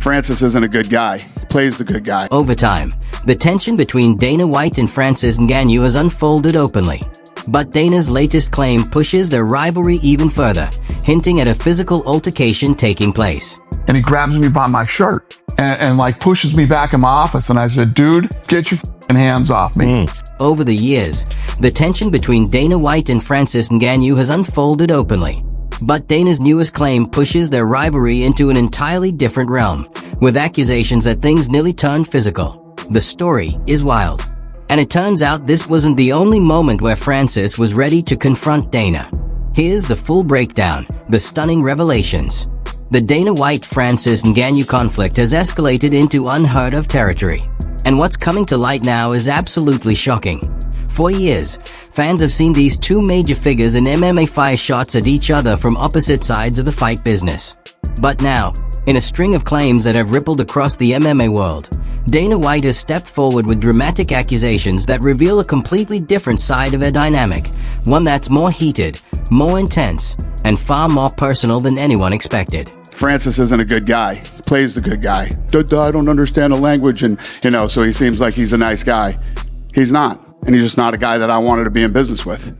Francis isn't a good guy. He plays the good guy. Over time, the tension between Dana White and Francis Ngannou has unfolded openly. But Dana's latest claim pushes their rivalry even further, hinting at a physical altercation taking place. And he grabs me by my shirt and like pushes me back in my office. And I said, dude, get your hands off me. Over the years, the tension between Dana White and Francis Ngannou has unfolded openly. But Dana's newest claim pushes their rivalry into an entirely different realm, with accusations that things nearly turned physical. The story is wild. And it turns out this wasn't the only moment where Francis was ready to confront Dana. Here's the full breakdown, the stunning revelations. The Dana White-Francis Ngannou conflict has escalated into unheard-of territory. And what's coming to light now is absolutely shocking. For years, fans have seen these two major figures in MMA fire shots at each other from opposite sides of the fight business. But now, in a string of claims that have rippled across the MMA world, Dana White has stepped forward with dramatic accusations that reveal a completely different side of their dynamic, one that's more heated, more intense, and far more personal than anyone expected. Francis isn't a good guy. He plays the good guy. I don't understand the language, and so he seems like he's a nice guy. He's not. And he's just not a guy that I wanted to be in business with.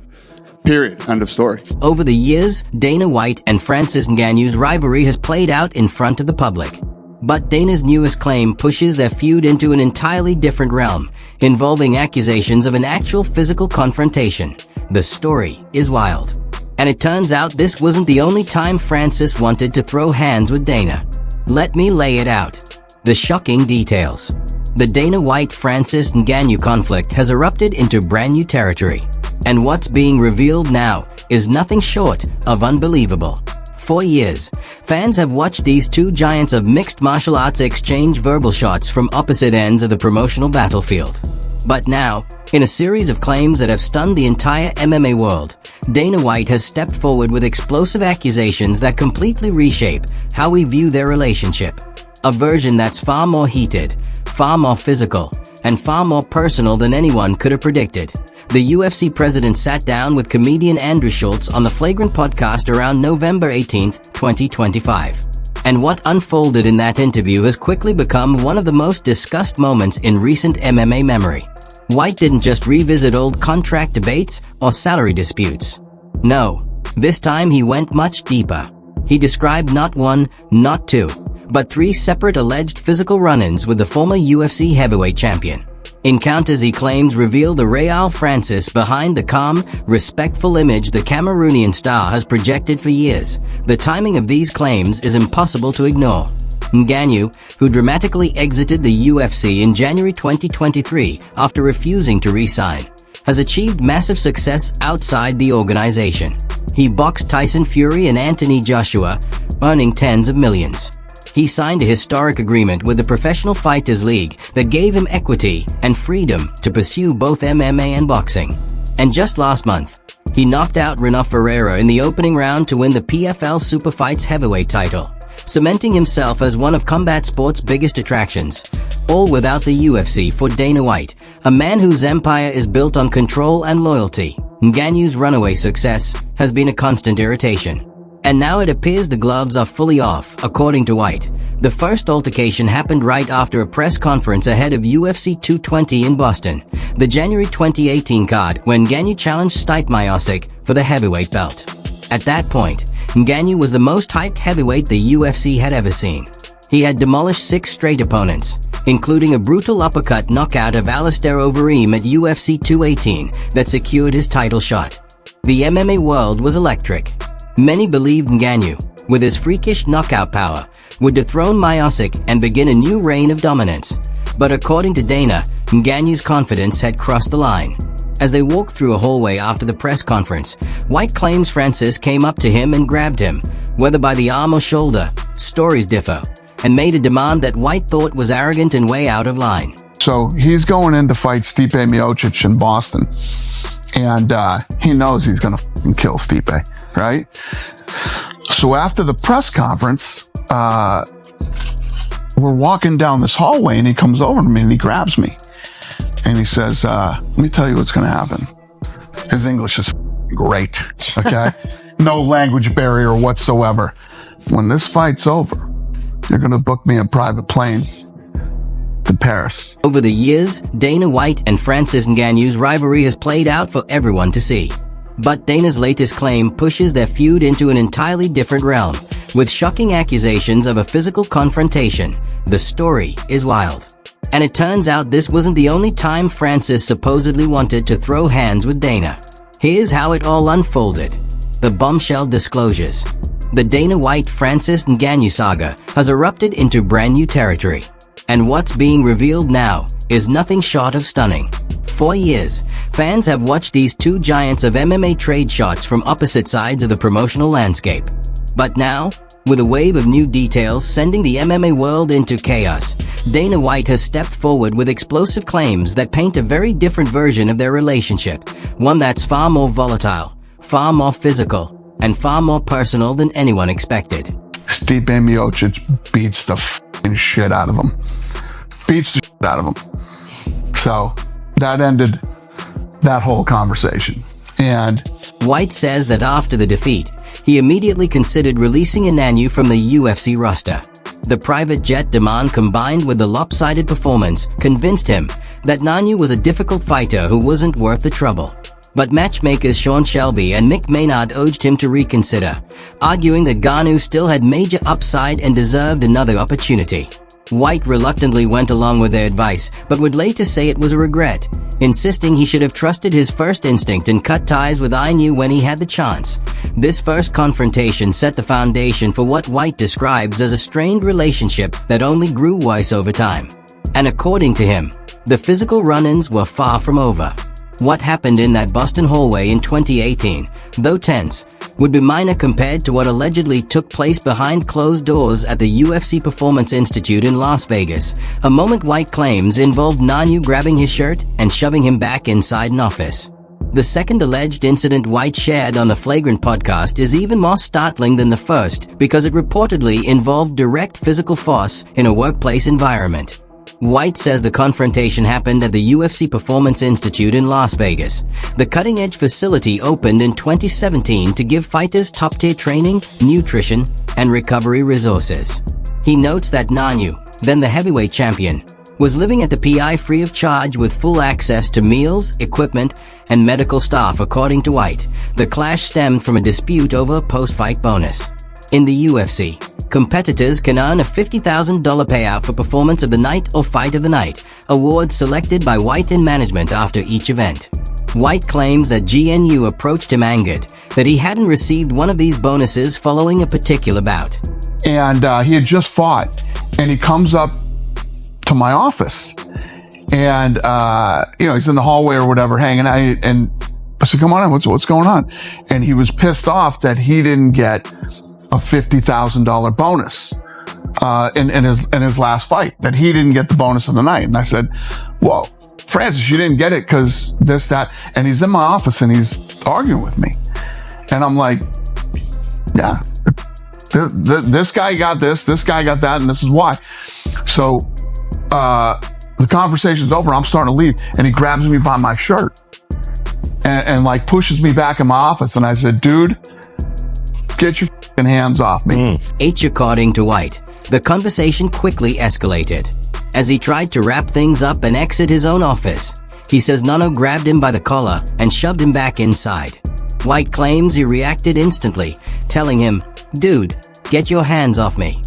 Period. End of story. Over the years, Dana White and Francis Ngannou's rivalry has played out in front of the public. But Dana's newest claim pushes their feud into an entirely different realm, involving accusations of an actual physical confrontation. The story is wild. And it turns out this wasn't the only time Francis wanted to throw hands with Dana. Let me lay it out. The shocking details. The Dana White-Francis Ngannou conflict has erupted into brand new territory. And what's being revealed now is nothing short of unbelievable. For years, fans have watched these two giants of mixed martial arts exchange verbal shots from opposite ends of the promotional battlefield. But now, in a series of claims that have stunned the entire MMA world, Dana White has stepped forward with explosive accusations that completely reshape how we view their relationship. A version that's far more heated, far more physical, and far more personal than anyone could have predicted. The UFC president sat down with comedian Andrew Schultz on the Flagrant podcast around November 18, 2025. And what unfolded in that interview has quickly become one of the most discussed moments in recent MMA memory. White didn't just revisit old contract debates or salary disputes. No, this time he went much deeper. He described not one, not two, but three separate alleged physical run-ins with the former UFC heavyweight champion. Encounters he claims reveal the Real Francis behind the calm, respectful image the Cameroonian star has projected for years. The timing of these claims is impossible to ignore. Ngannou, who dramatically exited the UFC in January 2023 after refusing to re-sign, has achieved massive success outside the organization. He boxed Tyson Fury and Anthony Joshua, earning tens of millions. He signed a historic agreement with the Professional Fighters League that gave him equity and freedom to pursue both MMA and boxing. And just last month, he knocked out Renato Ferreira in the opening round to win the PFL Super Fights heavyweight title, cementing himself as one of combat sport's biggest attractions. All without the UFC for Dana White, a man whose empire is built on control and loyalty. Ngannou's runaway success has been a constant irritation. And now it appears the gloves are fully off, according to White. The first altercation happened right after a press conference ahead of UFC 220 in Boston, the January 2018 card, when Ngannou challenged Stipe Miocic for the heavyweight belt. At that point, Ngannou was the most hyped heavyweight the UFC had ever seen. He had demolished 6 straight opponents, including a brutal uppercut knockout of Alistair Overeem at UFC 218 that secured his title shot. The MMA world was electric. Many believed Ngannou, with his freakish knockout power, would dethrone Miocic and begin a new reign of dominance. But according to Dana, Ngannou's confidence had crossed the line. As they walked through a hallway after the press conference, White claims Francis came up to him and grabbed him, whether by the arm or shoulder, stories differ, and made a demand that White thought was arrogant and way out of line. So he's going in to fight Stipe Miocic in Boston. And he knows he's going to kill Stipe, right? So after the press conference, we're walking down this hallway and he comes over to me and he grabs me. And he says, let me tell you what's going to happen. His English is great, okay? No language barrier whatsoever. When this fight's over, You're going to book me a private plane to Paris. Over the years, Dana White and Francis Ngannou's rivalry has played out for everyone to see. But Dana's latest claim pushes their feud into an entirely different realm, with shocking accusations of a physical confrontation. The story is wild. And it turns out this wasn't the only time Francis supposedly wanted to throw hands with Dana. Here's how it all unfolded. The bombshell disclosures. The Dana White-Francis Ngannou saga has erupted into brand new territory. And what's being revealed now is nothing short of stunning. For years, fans have watched these two giants of MMA trade shots from opposite sides of the promotional landscape. But now, with a wave of new details sending the MMA world into chaos, Dana White has stepped forward with explosive claims that paint a very different version of their relationship, one that's far more volatile, far more physical, and far more personal than anyone expected. Stipe Miocic beats the f***ing shit out of him. Beats the shit out of him. So that ended that whole conversation. And White says that after the defeat, he immediately considered releasing Ngannou from the UFC roster. The private jet demand combined with the lopsided performance convinced him that Ngannou was a difficult fighter who wasn't worth the trouble. But matchmakers Sean Shelby and Mick Maynard urged him to reconsider, arguing that Ngannou still had major upside and deserved another opportunity. White reluctantly went along with their advice, but would later say it was a regret, insisting he should have trusted his first instinct and cut ties with Ngannou when he had the chance. This first confrontation set the foundation for what White describes as a strained relationship that only grew worse over time. And according to him, the physical run-ins were far from over. What happened in that Boston hallway in 2018, though tense, would be minor compared to what allegedly took place behind closed doors at the UFC Performance Institute in Las Vegas, a moment White claims involved Ngannou grabbing his shirt and shoving him back inside an office. The second alleged incident White shared on the Flagrant podcast is even more startling than the first because it reportedly involved direct physical force in a workplace environment. White says the confrontation happened at the UFC Performance Institute in Las Vegas. The cutting-edge facility opened in 2017 to give fighters top-tier training, nutrition, and recovery resources. He notes that Ngannou, then the heavyweight champion, was living at the PI free of charge with full access to meals, equipment, and medical staff. According to White, the clash stemmed from a dispute over a post-fight bonus. In the UFC, competitors can earn a $50,000 payout for performance of the night or fight of the night, awards selected by White and management after each event. White claims that GNU approached him angered that he hadn't received one of these bonuses following a particular bout. And he had just fought, and he comes up to my office, and he's in the hallway or whatever, hanging out, and I said, "Come on in, what's going on?" And he was pissed off that he didn't get a $50,000 bonus in his last fight, that he didn't get the bonus of the night. And I said, "Well, Francis, you didn't get it because this, that." And he's in my office and he's arguing with me. And I'm like, "Yeah, this guy got this guy got that, and this is why." So the conversation's over. I'm starting to leave, and he grabs me by my shirt and like pushes me back in my office. And I said, "Dude, get your hands off me." According to White, the conversation quickly escalated. As he tried to wrap things up and exit his own office, he says Ngannou grabbed him by the collar and shoved him back inside. White claims he reacted instantly, telling him, "Dude, get your hands off me."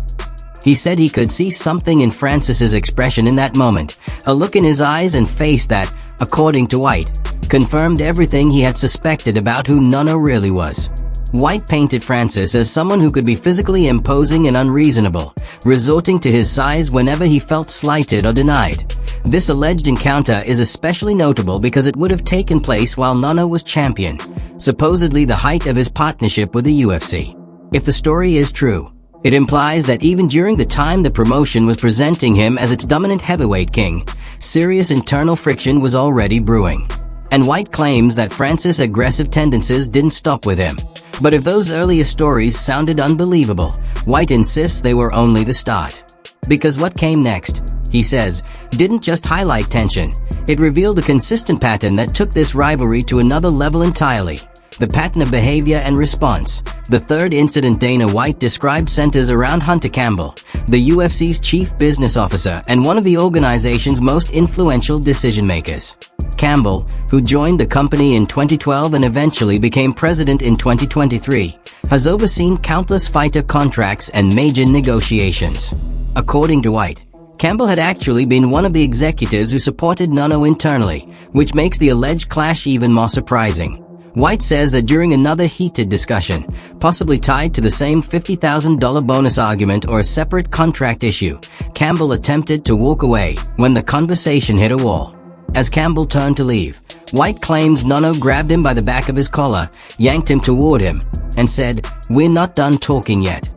He said he could see something in Francis's expression in that moment, a look in his eyes and face that, according to White, confirmed everything he had suspected about who Ngannou really was. White painted Francis as someone who could be physically imposing and unreasonable, resorting to his size whenever he felt slighted or denied. This alleged encounter is especially notable because it would have taken place while Ngannou was champion, supposedly the height of his partnership with the UFC. If the story is true, it implies that even during the time the promotion was presenting him as its dominant heavyweight king, serious internal friction was already brewing. And White claims that Francis' aggressive tendencies didn't stop with him. But if those earlier stories sounded unbelievable, White insists they were only the start. Because what came next, he says, didn't just highlight tension, it revealed a consistent pattern that took this rivalry to another level entirely. the pattern of behavior and response. The third incident Dana White described centers around Hunter Campbell, the UFC's chief business officer and one of the organization's most influential decision-makers. Campbell, who joined the company in 2012 and eventually became president in 2023, has overseen countless fighter contracts and major negotiations. According to White, Campbell had actually been one of the executives who supported Ngannou internally, which makes the alleged clash even more surprising. White says that during another heated discussion, possibly tied to the same $50,000 bonus argument or a separate contract issue, Campbell attempted to walk away when the conversation hit a wall. As Campbell turned to leave, White claims Ngannou grabbed him by the back of his collar, yanked him toward him, and said, "We're not done talking yet."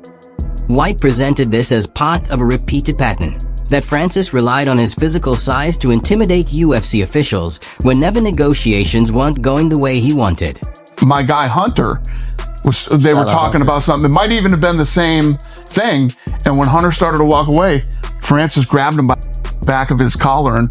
White presented this as part of a repeated pattern that Francis relied on his physical size to intimidate UFC officials whenever negotiations weren't going the way he wanted. My guy Hunter, they were talking about something. It might even have been the same thing. And when Hunter started to walk away, Francis grabbed him by the back of his collar and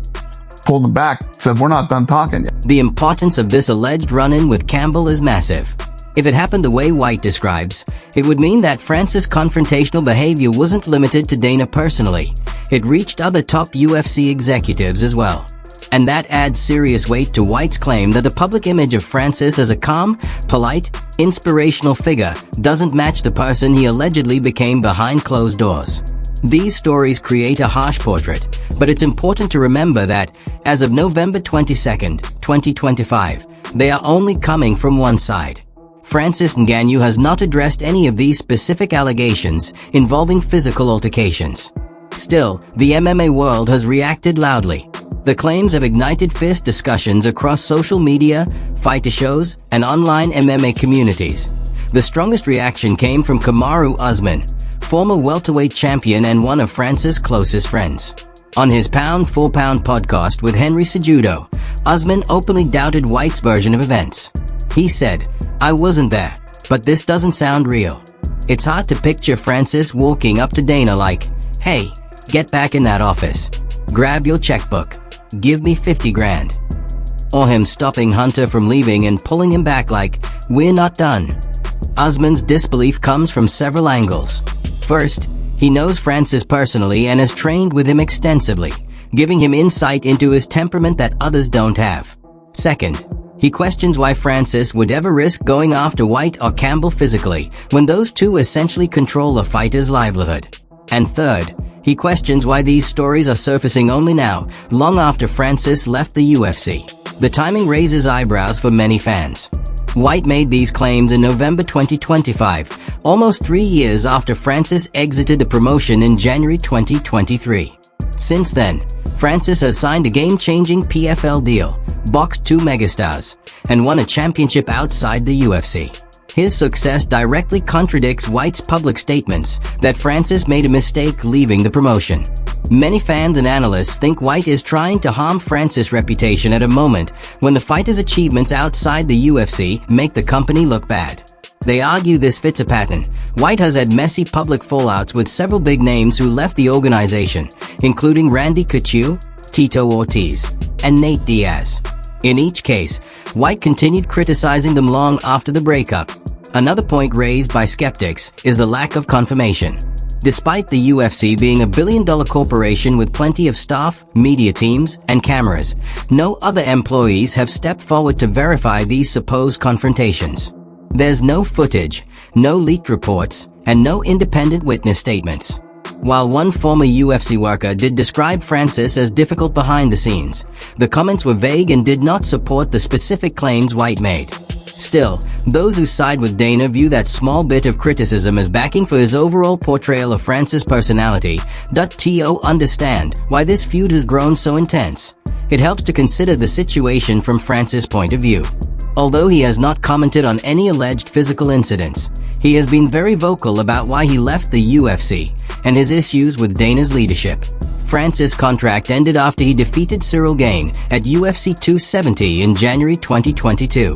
pulled him back, said, "We're not done talking yet." The importance of this alleged run-in with Campbell is massive. If it happened the way White describes, it would mean that Francis' confrontational behavior wasn't limited to Dana personally. It reached other top UFC executives as well. And that adds serious weight to White's claim that the public image of Francis as a calm, polite, inspirational figure doesn't match the person he allegedly became behind closed doors. These stories create a harsh portrait, but it's important to remember that, as of November 22nd, 2025, they are only coming from one side. Francis Ngannou has not addressed any of these specific allegations involving physical altercations. Still, the MMA world has reacted loudly. The claims have ignited fierce discussions across social media, fighter shows, and online MMA communities. The strongest reaction came from Kamaru Usman, former welterweight champion and one of Francis' closest friends. On his Pound for Pound podcast with Henry Cejudo, Usman openly doubted White's version of events. He said, "I wasn't there, but this doesn't sound real." It's hard to picture Francis walking up to Dana like, "Hey, get back in that office. Grab your checkbook. Give me 50 grand. Or him stopping Hunter from leaving and pulling him back like, "We're not done." Usman's disbelief comes from several angles. First, he knows Francis personally and has trained with him extensively, giving him insight into his temperament that others don't have. Second, he questions why Francis would ever risk going after White or Campbell physically when those two essentially control a fighter's livelihood. And third, he questions why these stories are surfacing only now, long after Francis left the UFC. The timing raises eyebrows for many fans. White made these claims in November 2025, almost 3 years after Francis exited the promotion in January 2023. Since then, Francis has signed a game-changing PFL deal, boxed 2 megastars, and won a championship outside the UFC. His success directly contradicts White's public statements that Francis made a mistake leaving the promotion. Many fans and analysts think White is trying to harm Francis' reputation at a moment when the fighter's achievements outside the UFC make the company look bad. They argue this fits a pattern. White has had messy public fallouts with several big names who left the organization, including Randy Couture, Tito Ortiz, and Nate Diaz. In each case, White continued criticizing them long after the breakup. Another point raised by skeptics is the lack of confirmation. Despite the UFC being a billion-dollar corporation with plenty of staff, media teams, and cameras, no other employees have stepped forward to verify these supposed confrontations. There's no footage, no leaked reports, and no independent witness statements. While one former UFC worker did describe Francis as difficult behind the scenes, the comments were vague and did not support the specific claims White made. Still, those who side with Dana view that small bit of criticism as backing for his overall portrayal of Francis' personality. To understand why this feud has grown so intense, it helps to consider the situation from Francis' point of view. Although he has not commented on any alleged physical incidents, he has been very vocal about why he left the UFC and his issues with Dana's leadership. Francis' contract ended after he defeated Cyril Gane at UFC 270 in January 2022.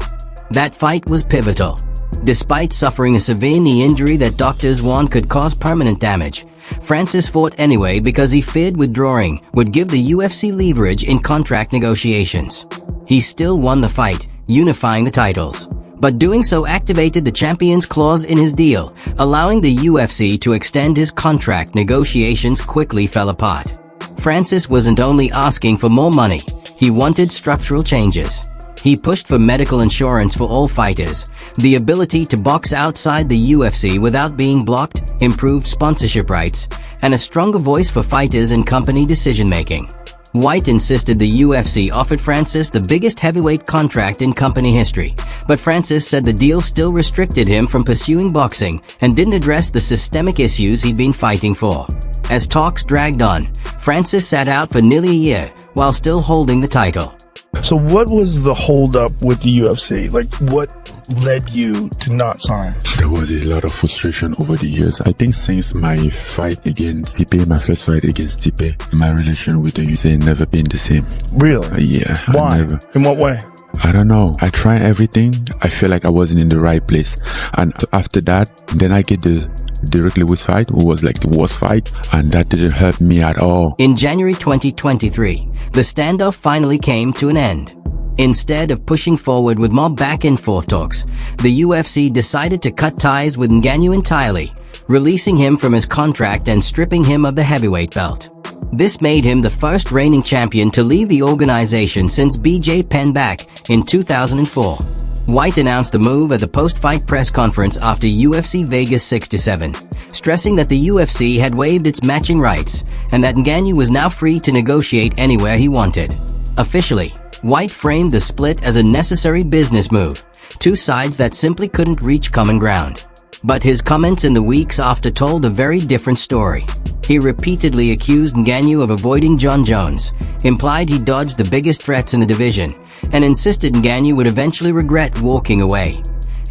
That fight was pivotal. Despite suffering a severe knee injury that doctors warned could cause permanent damage, Francis fought anyway because he feared withdrawing would give the UFC leverage in contract negotiations. He still won the fight, unifying the titles. but doing so activated the champion's clause in his deal, allowing the UFC to extend his contract. Negotiations quickly fell apart. Francis wasn't only asking for more money, he wanted structural changes. He pushed for medical insurance for all fighters, the ability to box outside the UFC without being blocked, improved sponsorship rights, and a stronger voice for fighters in company decision-making. White insisted the UFC offered Francis the biggest heavyweight contract in company history, but Francis said the deal still restricted him from pursuing boxing and didn't address the systemic issues he'd been fighting for. As talks dragged on, Francis sat out for nearly a year while still holding the title. So what was the holdup with the UFC? Like, what led you to not sign? There was a lot of frustration over the years. I think since my fight against Stipe, my first fight against Stipe, my relation with the UFC never been the same. Really? Yeah. Why? In what way? I don't know. I tried everything. I feel like I wasn't in the right place. And after that, then I get the Derek Lewis fight, who was like the worst fight, and that didn't hurt me at all. In January 2023, the standoff finally came to an end. Instead of pushing forward with more back-and-forth talks, the UFC decided to cut ties with Ngannou entirely, releasing him from his contract and stripping him of the heavyweight belt. This made him the first reigning champion to leave the organization since BJ Penn back in 2004. White announced the move at the post-fight press conference after UFC Vegas 67, stressing that the UFC had waived its matching rights and that Ngannou was now free to negotiate anywhere he wanted. Officially, White framed the split as a necessary business move, two sides that simply couldn't reach common ground. But his comments in the weeks after told a very different story. He repeatedly accused Ngannou of avoiding John Jones, implied he dodged the biggest threats in the division, and insisted Ngannou would eventually regret walking away.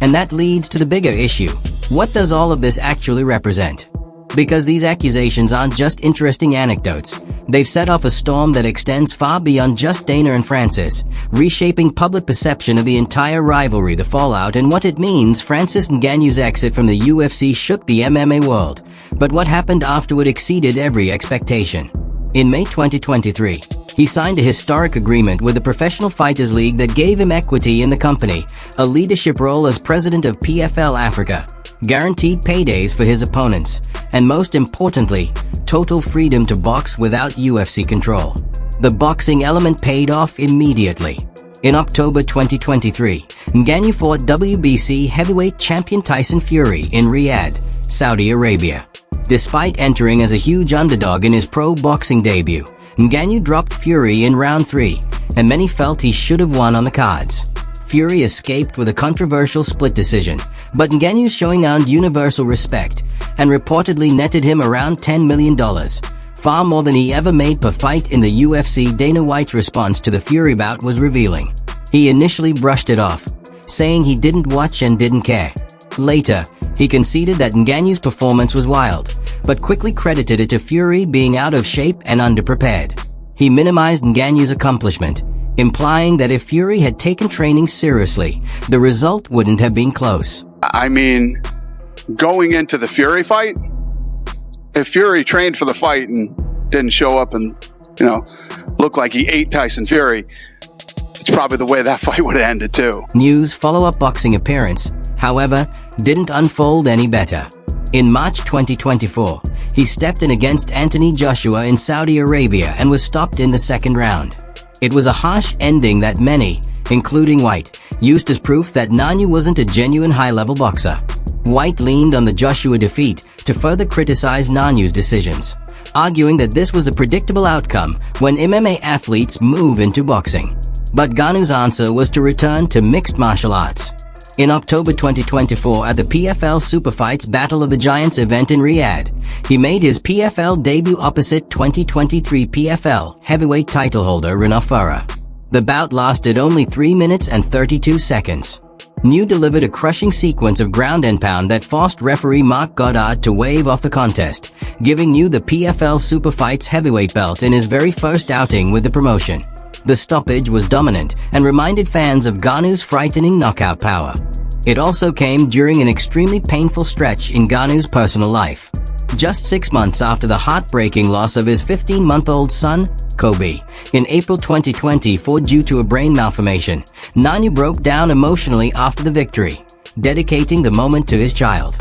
And that leads to the bigger issue. What does all of this actually represent? Because these accusations aren't just interesting anecdotes. They've set off a storm that extends far beyond just Dana and Francis, reshaping public perception of the entire rivalry. The fallout and what it means. Francis Ngannou's exit from the UFC shook the MMA world, but what happened afterward exceeded every expectation. In May 2023, he signed a historic agreement with the Professional Fighters League that gave him equity in the company, a leadership role as president of PFL Africa, guaranteed paydays for his opponents, and most importantly, total freedom to box without UFC control. The boxing element paid off immediately. In October 2023, Ngannou fought WBC heavyweight champion Tyson Fury in Riyadh, Saudi Arabia. Despite entering as a huge underdog in his pro boxing debut, Ngannou dropped Fury in round 3, and many felt he should have won on the cards. Fury escaped with a controversial split decision, but Ngannou's showing earned universal respect and reportedly netted him around $10 million, far more than he ever made per fight in the UFC. Dana White's response to the Fury bout was revealing. He initially brushed it off, saying he didn't watch and didn't care. Later, he conceded that Ngannou's performance was wild, but quickly credited it to Fury being out of shape and underprepared. He minimized Ngannou's accomplishment, implying that if Fury had taken training seriously, the result wouldn't have been close. I mean, going into the Fury fight, if Fury trained for the fight and didn't show up and, look like he ate Tyson Fury, it's probably the way that fight would have ended too. Ngannou's follow-up boxing appearance, however, didn't unfold any better. In March 2024, he stepped in against Anthony Joshua in Saudi Arabia and was stopped in the second round. It was a harsh ending that many, including White, used as proof that Ngannou wasn't a genuine high-level boxer. White leaned on the Joshua defeat to further criticize Ngannou's decisions, arguing that this was a predictable outcome when MMA athletes move into boxing. But Ngannou's answer was to return to mixed martial arts. In October 2024 at the PFL Superfights Battle of the Giants event in Riyadh, he made his PFL debut opposite 2023 PFL heavyweight title holder Renaud Farah. The bout lasted only 3 minutes and 32 seconds. Ngannou delivered a crushing sequence of ground and pound that forced referee Marc Goddard to wave off the contest, giving Ngannou the PFL Superfights heavyweight belt in his very first outing with the promotion. The stoppage was dominant and reminded fans of Ngannou's frightening knockout power. It also came during an extremely painful stretch in Ngannou's personal life. Just 6 months after the heartbreaking loss of his 15-month-old son, Kobe. In April 2024, due to a brain malformation, Ngannou broke down emotionally after the victory, dedicating the moment to his child.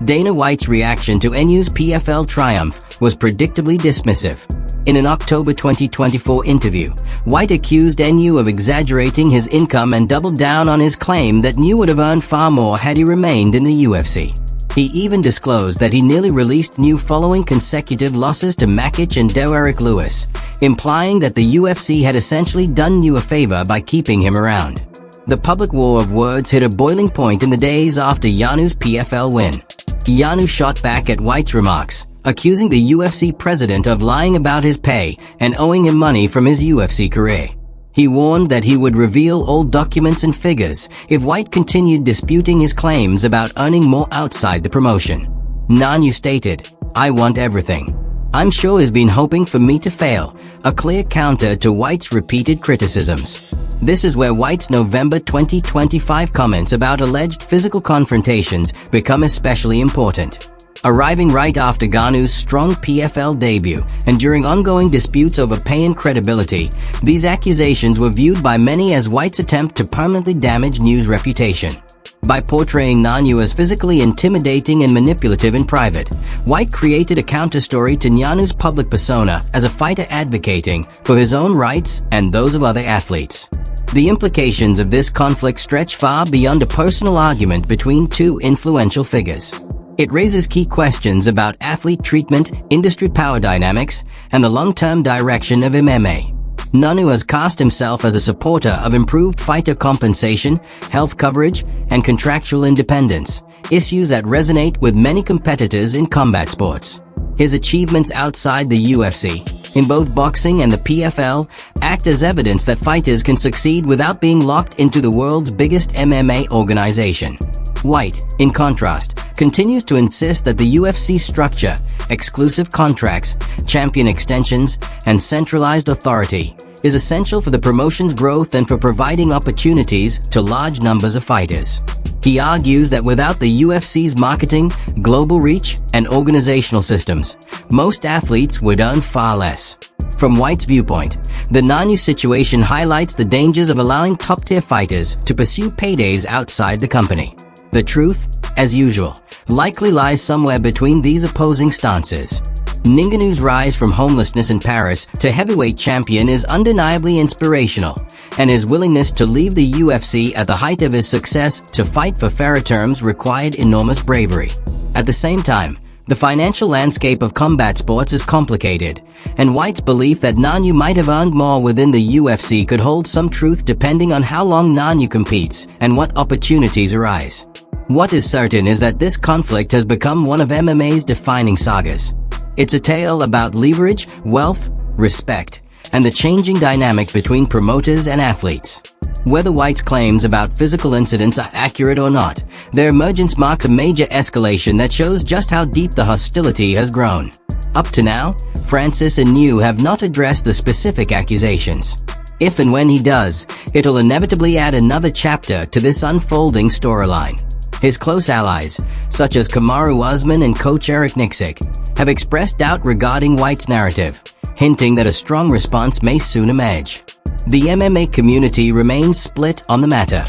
Dana White's reaction to Ngannou's PFL triumph was predictably dismissive. In an October 2024 interview, White accused Ngannou of exaggerating his income and doubled down on his claim that Ngannou would have earned far more had he remained in the UFC. He even disclosed that he nearly released Ngannou following consecutive losses to Makic and Derrick Lewis, implying that the UFC had essentially done Ngannou a favor by keeping him around. The public war of words hit a boiling point in the days after Ngannou's PFL win. Ngannou shot back at White's remarks, accusing the UFC president of lying about his pay and owing him money from his UFC career. He warned that he would reveal all documents and figures if White continued disputing his claims about earning more outside the promotion. Ngannou stated, "I want everything. I'm sure he's been hoping for me to fail," a clear counter to White's repeated criticisms. This is where White's November 2025 comments about alleged physical confrontations become especially important. Arriving right after Ngannou's strong PFL debut and during ongoing disputes over pay and credibility, these accusations were viewed by many as White's attempt to permanently damage Ngannou's reputation. By portraying Ngannou as physically intimidating and manipulative in private, White created a counterstory to Ngannou's public persona as a fighter advocating for his own rights and those of other athletes. The implications of this conflict stretch far beyond a personal argument between two influential figures. It raises key questions about athlete treatment, industry power dynamics, and the long-term direction of MMA. Ngannou has cast himself as a supporter of improved fighter compensation, health coverage, and contractual independence, issues that resonate with many competitors in combat sports. His achievements outside the UFC, in both boxing and the PFL, act as evidence that fighters can succeed without being locked into the world's biggest MMA organization. White, in contrast, continues to insist that the UFC structure, exclusive contracts, champion extensions, and centralized authority is essential for the promotion's growth and for providing opportunities to large numbers of fighters. He argues that without the UFC's marketing, global reach, and organizational systems, most athletes would earn far less. From White's viewpoint, the Ngannou situation highlights the dangers of allowing top-tier fighters to pursue paydays outside the company. The truth, as usual, likely lies somewhere between these opposing stances. Ngannou's rise from homelessness in Paris to heavyweight champion is undeniably inspirational, and his willingness to leave the UFC at the height of his success to fight for fairer terms required enormous bravery. At the same time, the financial landscape of combat sports is complicated, and White's belief that Ngannou might have earned more within the UFC could hold some truth depending on how long Ngannou competes and what opportunities arise. What is certain is that this conflict has become one of MMA's defining sagas. It's a tale about leverage, wealth, respect, and the changing dynamic between promoters and athletes. Whether White's claims about physical incidents are accurate or not, their emergence marks a major escalation that shows just how deep the hostility has grown. Up to now, Francis and Ngannou have not addressed the specific accusations. If and when he does, it'll inevitably add another chapter to this unfolding storyline. His close allies, such as Kamaru Usman and coach Eric Nixick, have expressed doubt regarding White's narrative, hinting that a strong response may soon emerge. The MMA community remains split on the matter.